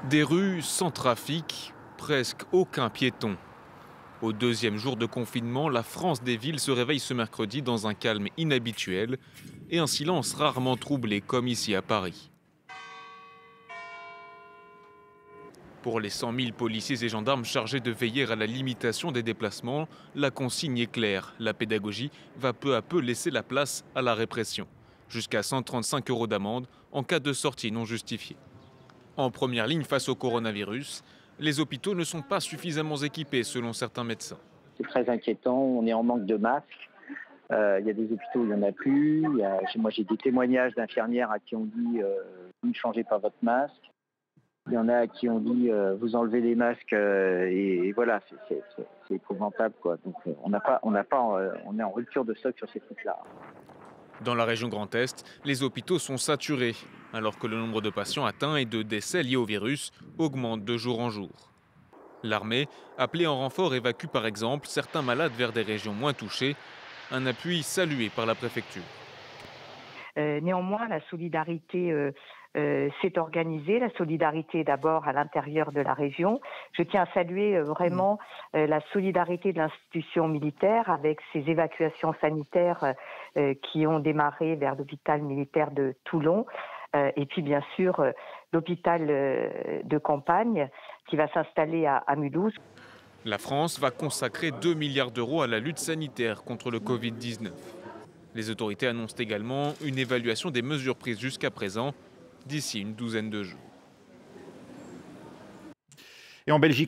Des rues sans trafic, presque aucun piéton. Au deuxième jour de confinement, la France des villes se réveille ce mercredi dans un calme inhabituel et un silence rarement troublé comme ici à Paris. Pour les 100 000 policiers et gendarmes chargés de veiller à la limitation des déplacements, la consigne est claire. La pédagogie va peu à peu laisser la place à la répression. Jusqu'à 135 € d'amende en cas de sortie non justifiée. En première ligne face au coronavirus, les hôpitaux ne sont pas suffisamment équipés selon certains médecins. C'est très inquiétant, on est en manque de masques. Il y a des hôpitaux où il n'y en a plus. Moi, j'ai des témoignages d'infirmières à qui on dit vous ne changez pas votre masque. Il y en a à qui on dit vous enlevez les masques et voilà, c'est épouvantable, quoi. Donc on est en rupture de stock sur ces trucs-là. Dans la région Grand Est, les hôpitaux sont saturés, alors que le nombre de patients atteints et de décès liés au virus augmente de jour en jour. L'armée, appelée en renfort, évacue par exemple certains malades vers des régions moins touchées, un appui salué par la préfecture. Néanmoins, la solidarité s'est organisée, la solidarité d'abord à l'intérieur de la région. Je tiens à saluer vraiment la solidarité de l'institution militaire avec ces évacuations sanitaires qui ont démarré vers l'hôpital militaire de Toulon. Et puis bien sûr l'hôpital de campagne qui va s'installer à Mulhouse. La France va consacrer 2 milliards d'euros à la lutte sanitaire contre le Covid-19. Les autorités annoncent également une évaluation des mesures prises jusqu'à présent d'ici une douzaine de jours. Et en Belgique